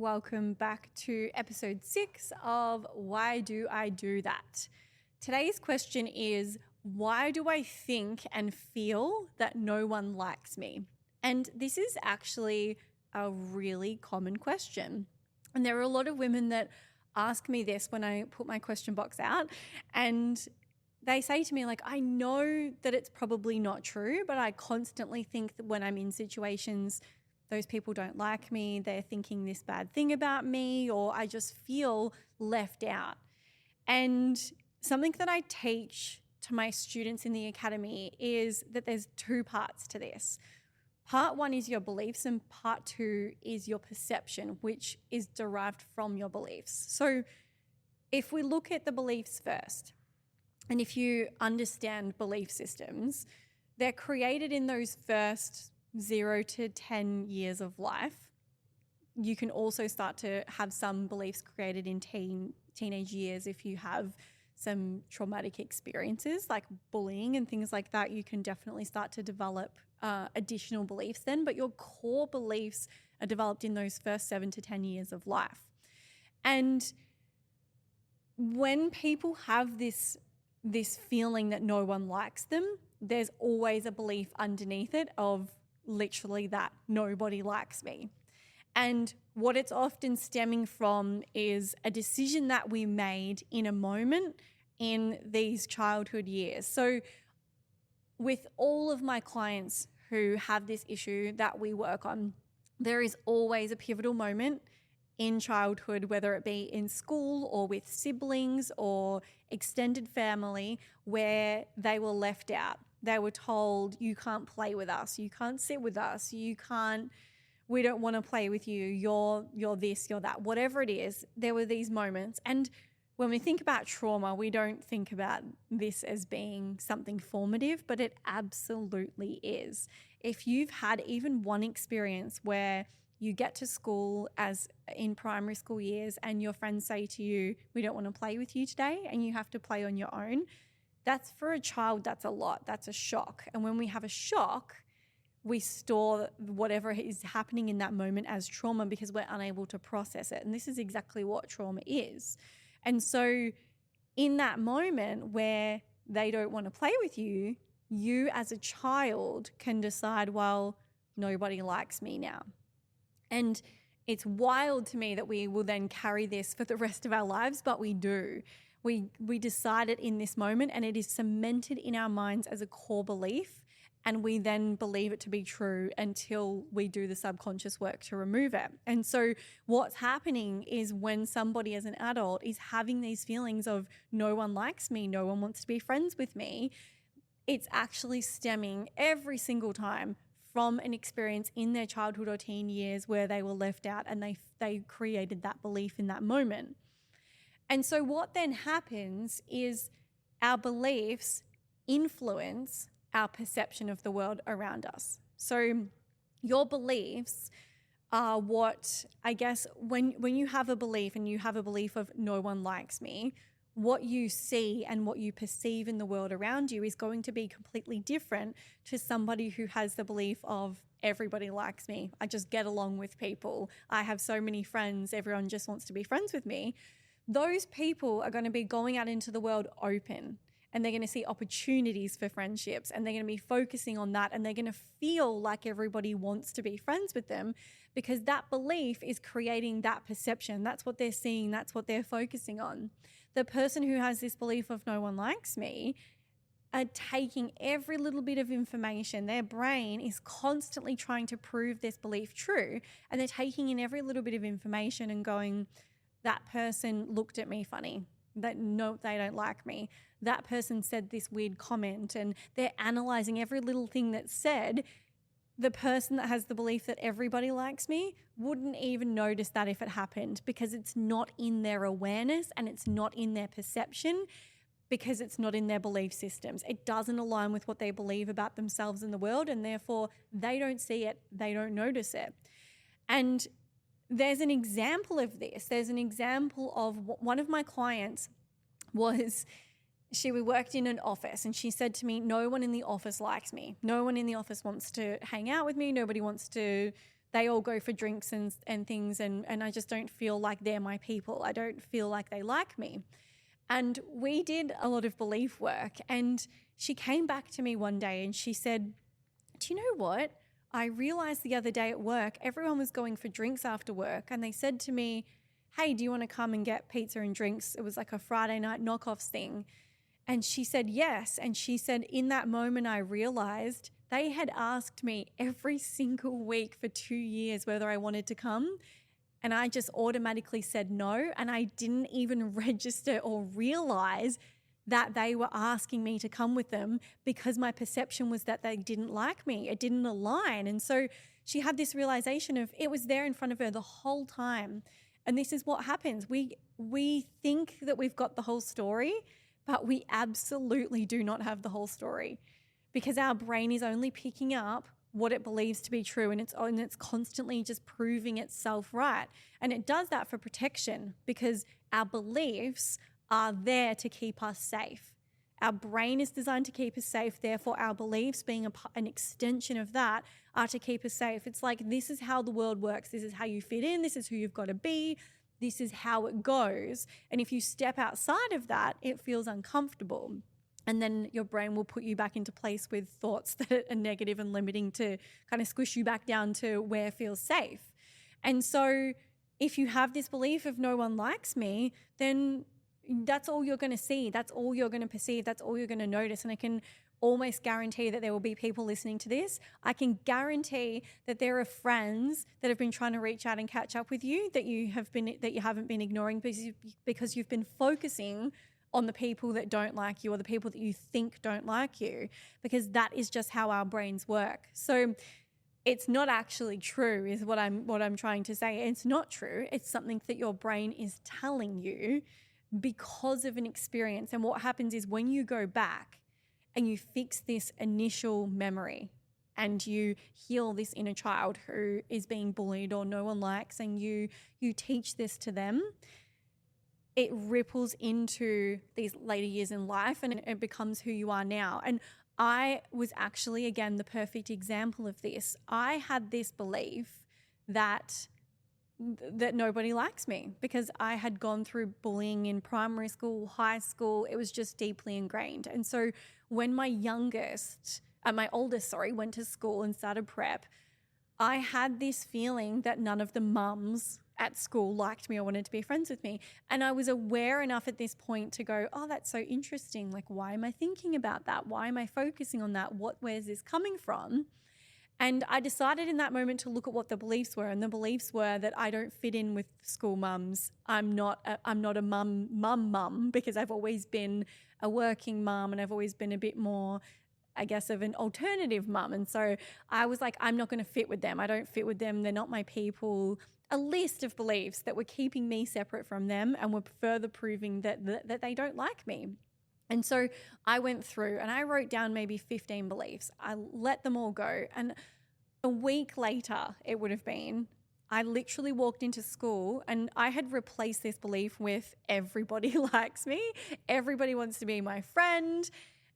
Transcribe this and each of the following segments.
Welcome back to episode 6 of Why Do I Do That? Today's question is, why do I think and feel that no one likes me? And this is actually a really common question. And there are a lot of women that ask me this when I put my question box out, and they say to me, like, I know that it's probably not true, but I constantly think that when I'm in situations, those people don't like me, they're thinking this bad thing about me, or I just feel left out. And something that I teach to my students in the academy is that there's 2 parts to this. Part 1 is your beliefs, and part 2 is your perception, which is derived from your beliefs. So if we look at the beliefs first, and if you understand belief systems, they're created in those first 0 to 10 years of life. You can also start to have some beliefs created in teenage years if you have some traumatic experiences like bullying and things like that. You can definitely start to develop additional beliefs then, but your core beliefs are developed in those first 7 to 10 years of life. And when people have this feeling that no one likes them, there's always a belief underneath it of literally that nobody likes me. And what it's often stemming from is a decision that we made in a moment in these childhood years. So with all of my clients who have this issue that we work on, there is always a pivotal moment in childhood, whether it be in school or with siblings or extended family, where they were left out. They were told, you can't play with us, you can't sit with us, we don't want to play with you, you're this, you're that, whatever it is. There were these moments. And when we think about trauma, we don't think about this as being something formative, but it absolutely is. If you've had even one experience where you get to school as in primary school years and your friends say to you, we don't want to play with you today, and you have to play on your own, that's for a child, that's a lot, that's a shock. And when we have a shock, we store whatever is happening in that moment as trauma because we're unable to process it. And this is exactly what trauma is. And so in that moment where they don't want to play with you, you as a child can decide, well, nobody likes me now. And it's wild to me that we will then carry this for the rest of our lives, but we do. We decide it in this moment, and it is cemented in our minds as a core belief, and we then believe it to be true until we do the subconscious work to remove it. And so what's happening is when somebody as an adult is having these feelings of no one likes me, no one wants to be friends with me, it's actually stemming every single time from an experience in their childhood or teen years where they were left out and they created that belief in that moment. And so what then happens is our beliefs influence our perception of the world around us. So your beliefs are what, I guess, when you have a belief and you have a belief of no one likes me, what you see and what you perceive in the world around you is going to be completely different to somebody who has the belief of everybody likes me. I just get along with people. I have so many friends. Everyone just wants to be friends with me. Those people are going to be going out into the world open, and they're going to see opportunities for friendships, and they're going to be focusing on that, and they're going to feel like everybody wants to be friends with them because that belief is creating that perception. That's what they're seeing. That's what they're focusing on. The person who has this belief of no one likes me are taking every little bit of information. Their brain is constantly trying to prove this belief true, and they're taking in every little bit of information and going, that person looked at me funny. No, they don't like me. That person said this weird comment, and they're analyzing every little thing that's said. The person that has the belief that everybody likes me wouldn't even notice that if it happened because it's not in their awareness and it's not in their perception because it's not in their belief systems. It doesn't align with what they believe about themselves and the world, and therefore they don't see it, they don't notice it. And there's an example of this. There's an example of one of my clients we worked in an office, and she said to me, no one in the office likes me. No one in the office wants to hang out with me. Nobody wants to they all go for drinks and things, and I just don't feel like they're my people. I don't feel like they like me. And we did a lot of belief work, and she came back to me one day and she said, do you know what? I realized the other day at work, everyone was going for drinks after work, and they said to me, hey, do you want to come and get pizza and drinks? It was like a Friday night knockoffs thing. And she said, yes. And she said, in that moment, I realized they had asked me every single week for 2 years whether I wanted to come. And I just automatically said no. And I didn't even register or realize that they were asking me to come with them, because my perception was that they didn't like me. It didn't align. And so she had this realization of, it was there in front of her the whole time. And this is what happens. We think that we've got the whole story, but we absolutely do not have the whole story, because our brain is only picking up what it believes to be true, and it's constantly just proving itself right. And it does that for protection, because our beliefs are there to keep us safe. Our brain is designed to keep us safe. Therefore, our beliefs, being an extension of that, are to keep us safe. It's like, this is how the world works. This is how you fit in. This is who you've got to be. This is how it goes. And if you step outside of that, it feels uncomfortable. And then your brain will put you back into place with thoughts that are negative and limiting, to kind of squish you back down to where feels safe. And so if you have this belief of no one likes me, then that's all you're going to see. That's all you're going to perceive. That's all you're going to notice. And I can almost guarantee that there will be people listening to this. I can guarantee that there are friends that have been trying to reach out and catch up with you that you haven't been ignoring, because you've been focusing on the people that don't like you, or the people that you think don't like you, because that is just how our brains work. So it's not actually true, is what I'm trying to say. It's not true. It's something that your brain is telling you because of an experience. And what happens is, when you go back and you fix this initial memory and you heal this inner child who is being bullied or no one likes, and you teach this to them, it ripples into these later years in life, and it becomes who you are now. And I was actually, again, the perfect example of this. I had this belief that nobody likes me, because I had gone through bullying in primary school, high school. It was just deeply ingrained. And so when my oldest went to school and started prep, I had this feeling that none of the mums at school liked me or wanted to be friends with me. And I was aware enough at this point to go, oh, that's so interesting. Like, why am I thinking about that? Why am I focusing on that? Where's this coming from? And I decided in that moment to look at what the beliefs were. And the beliefs were that I don't fit in with school mums. I'm not a mum, because I've always been a working mum, and I've always been a bit more, I guess, of an alternative mum. And so I was like, I'm not going to fit with them. I don't fit with them. They're not my people. A list of beliefs that were keeping me separate from them, and were further proving that they don't like me. And so I went through and I wrote down maybe 15 beliefs. I let them all go. And a week later, it would have been, I literally walked into school and I had replaced this belief with, everybody likes me. Everybody wants to be my friend.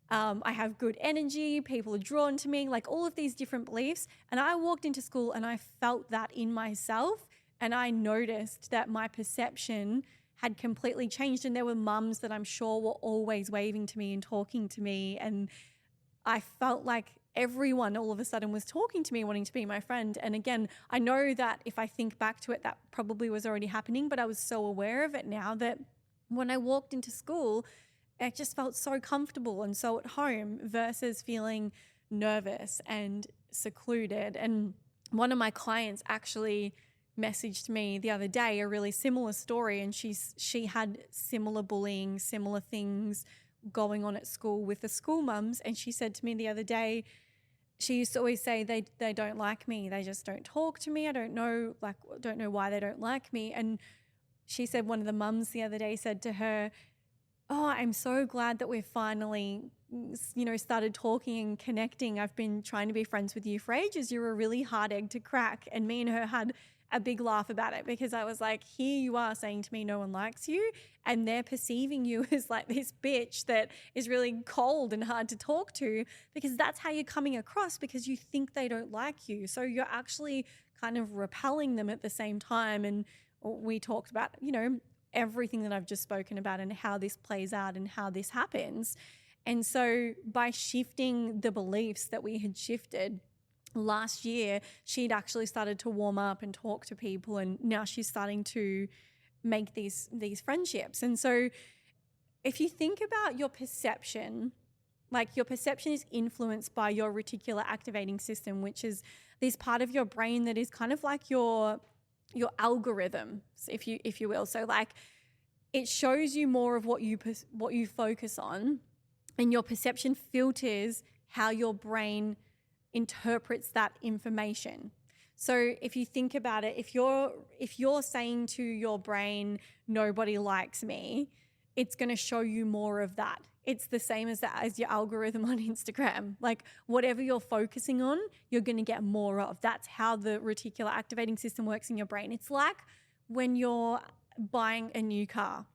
I have good energy. People are drawn to me, like all of these different beliefs. And I walked into school and I felt that in myself. And I noticed that my perception had completely changed. And there were mums that I'm sure were always waving to me and talking to me. And I felt like everyone all of a sudden was talking to me, wanting to be my friend. And again, I know that if I think back to it, that probably was already happening, but I was so aware of it now that when I walked into school, it just felt so comfortable and so at home, versus feeling nervous and secluded. And one of my clients actually messaged me the other day a really similar story, and she had similar bullying, similar things going on at school with the school mums. And she said to me the other day, she used to always say, they don't like me, they just don't talk to me, I don't know why they don't like me. And she said one of the mums the other day said to her, oh, I'm so glad that we've finally, started talking and connecting. I've been trying to be friends with you for ages. You're a really hard egg to crack. And me and her had a big laugh about it, because I was like, here you are saying to me no one likes you, and they're perceiving you as like this bitch that is really cold and hard to talk to, because that's how you're coming across, because you think they don't like you. So you're actually kind of repelling them at the same time. And we talked about, everything that I've just spoken about and how this plays out and how this happens. And so by shifting the beliefs that we had shifted last year, she'd actually started to warm up and talk to people, and now she's starting to make these friendships. And so if you think about your perception, like your perception is influenced by your reticular activating system, which is this part of your brain that is kind of like your algorithm, if you will. So like it shows you more of what you focus on, and your perception filters how your brain interprets that information. So if you think about it, if you're saying to your brain, nobody likes me, it's going to show you more of that. It's the same as your algorithm on Instagram. Like whatever you're focusing on, you're going to get more of. That's how the reticular activating system works in your brain. It's like when you're buying a new car,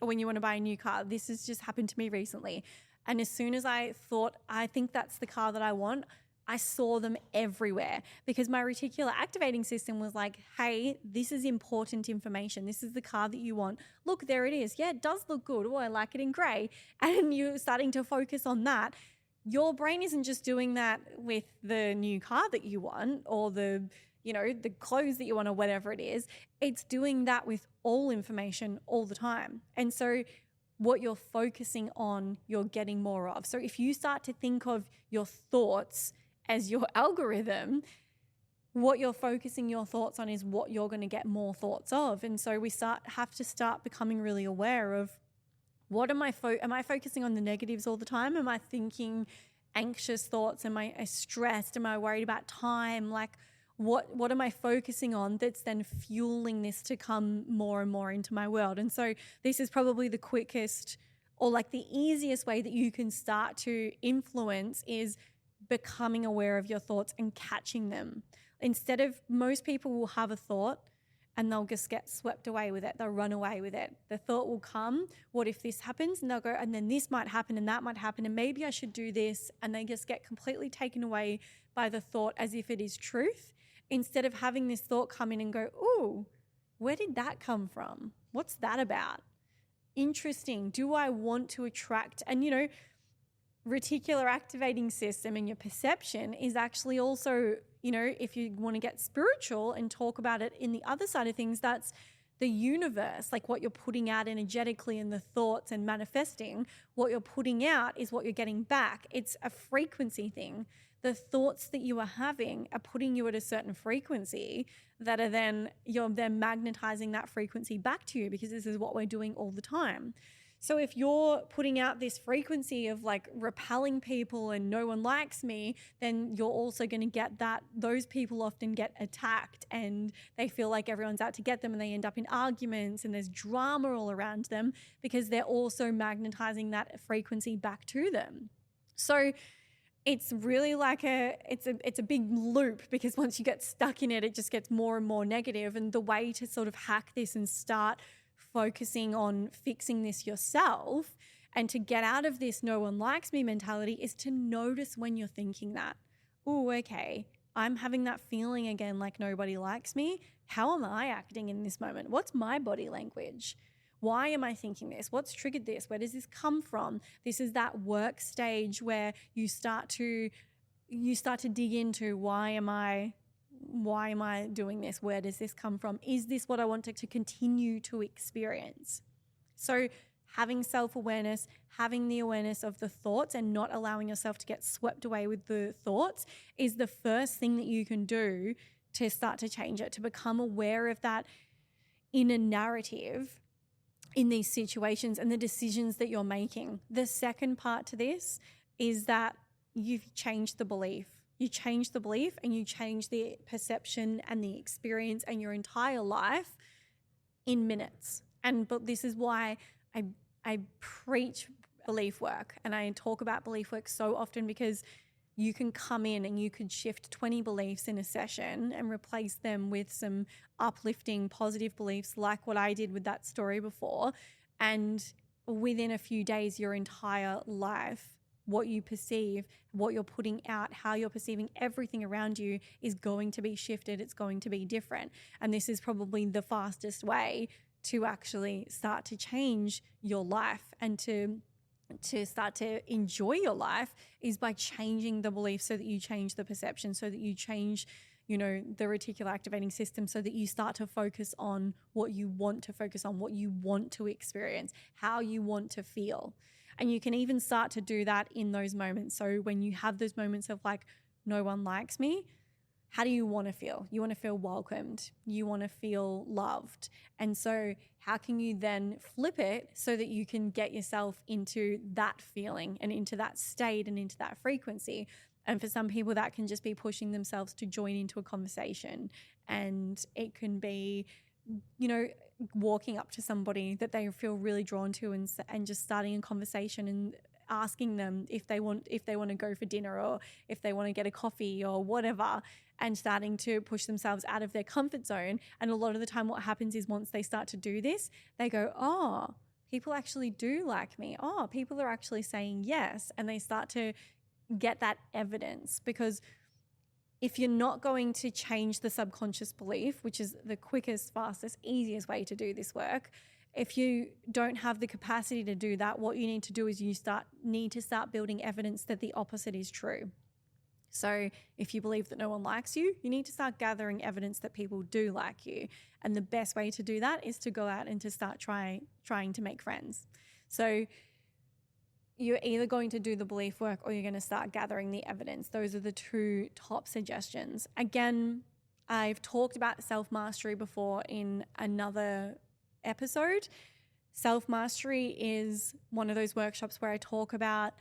or when you want to buy a new car. This has just happened to me recently. And as soon as I thought, I think that's the car that I want, I saw them everywhere, because my reticular activating system was like, hey, this is important information. This is the car that you want. Look, there it is. Yeah, it does look good. Oh, I like it in gray. And you're starting to focus on that. Your brain isn't just doing that with the new car that you want, or the clothes that you want, or whatever it is. It's doing that with all information all the time. And so what you're focusing on, you're getting more of. So if you start to think of your thoughts as your algorithm, what you're focusing your thoughts on is what you're going to get more thoughts of. And so we have to start becoming really aware of, what am I focusing on the negatives all the time? Am I thinking anxious thoughts? Am I stressed? Am I worried about time? Like what am I focusing on that's then fueling this to come more and more into my world? And so this is probably the quickest, or like the easiest way that you can start to influence, is becoming aware of your thoughts and catching them. Instead of, most people will have a thought and they'll just get swept away with it. They'll run away with it. The thought will come, what if this happens? And they'll go, and then this might happen and that might happen, and maybe I should do this. And they just get completely taken away by the thought as if it is truth, instead of having this thought come in and go, ooh, where did that come from? What's that about? Interesting. Do I want to attract? And reticular activating system and your perception is actually also, if you want to get spiritual and talk about it in the other side of things, that's the universe, like what you're putting out energetically in the thoughts and manifesting. What you're putting out is what you're getting back. It's a frequency thing. The thoughts that you are having are putting you at a certain frequency that are then, you're then magnetizing that frequency back to you, because this is what we're doing all the time. So if you're putting out this frequency of like repelling people and no one likes me, then you're also going to get that. Those people often get attacked and they feel like everyone's out to get them, and they end up in arguments and there's drama all around them, because they're also magnetizing that frequency back to them. So it's really like it's a big loop, because once you get stuck in it, it just gets more and more negative. And the way to sort of hack this and start focusing on fixing this yourself, and to get out of this no one likes me mentality, is to notice when you're thinking that. Oh, okay, I'm having that feeling again, like nobody likes me. How am I acting in this moment? What's my body language? Why am I thinking this? What's triggered this? Where does this come from? This is that work stage where you start to dig into, why am I doing this? Where does this come from? Is this what I want to continue to experience? So having self-awareness, having the awareness of the thoughts and not allowing yourself to get swept away with the thoughts is the first thing that you can do to start to change it, to become aware of that inner narrative in these situations and the decisions that you're making. The second part to this is that you've changed the belief. You change the belief and you change the perception and the experience and your entire life in minutes. But this is why I preach belief work, and I talk about belief work so often, because you can come in and you could shift 20 beliefs in a session and replace them with some uplifting, positive beliefs, like what I did with that story before. And within a few days, your entire life what you perceive, what you're putting out, how you're perceiving everything around you is going to be shifted. It's going to be different. And this is probably the fastest way to actually start to change your life and to start to enjoy your life is by changing the belief, so that you change the perception, so that you change, the reticular activating system, so that you start to focus on what you want to focus on, what you want to experience, how you want to feel. And you can even start to do that in those moments. So when you have those moments of like, no one likes me, how do you want to feel? You want to feel welcomed. You want to feel loved. And so how can you then flip it so that you can get yourself into that feeling and into that state and into that frequency? And for some people, that can just be pushing themselves to join into a conversation. And it can be, walking up to somebody that they feel really drawn to and just starting a conversation and asking them if they want to go for dinner, or if they want to get a coffee or whatever, and starting to push themselves out of their comfort zone. And a lot of the time what happens is, once they start to do this, they go, oh, people actually do like me. Oh, people are actually saying yes. And they start to get that evidence, because if you're not going to change the subconscious belief, which is the quickest, fastest, easiest way to do this work, if you don't have the capacity to do that, what you need to do is need to start building evidence that the opposite is true. So if you believe that no one likes you, you need to start gathering evidence that people do like you. And the best way to do that is to go out and to start trying to make friends. So you're either going to do the belief work, or you're going to start gathering the evidence. Those are the two top suggestions. Again, I've talked about self-mastery before in another episode. Self-mastery is one of those workshops where I talk about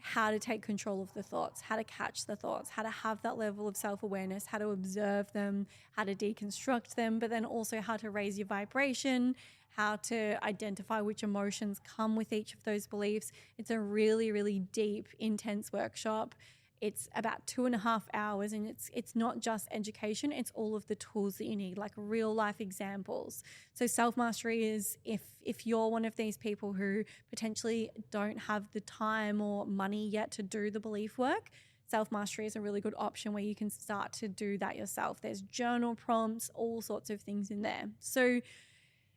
how to take control of the thoughts, how to catch the thoughts, how to have that level of self-awareness, how to observe them, how to deconstruct them, but then also how to raise your vibration, how to identify which emotions come with each of those beliefs. It's a really, really deep, intense workshop. It's about 2.5 hours, and it's not just education, it's all of the tools that you need, like real life examples. So self-mastery is, if you're one of these people who potentially don't have the time or money yet to do the belief work, self-mastery is a really good option where you can start to do that yourself. There's journal prompts, all sorts of things in there. So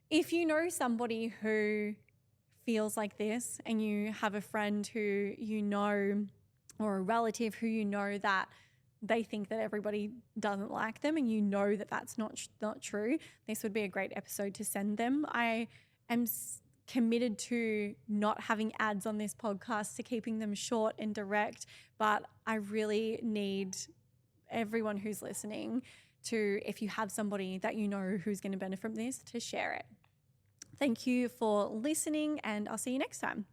if you know somebody who feels like this, and you have a friend who you know, or a relative who you know that they think that everybody doesn't like them, and you know that that's not true, this would be a great episode to send them. I am committed to not having ads on this podcast, to keeping them short and direct, but I really need everyone who's listening to, if you have somebody that you know who's going to benefit from this, to share it. Thank you for listening, and I'll see you next time.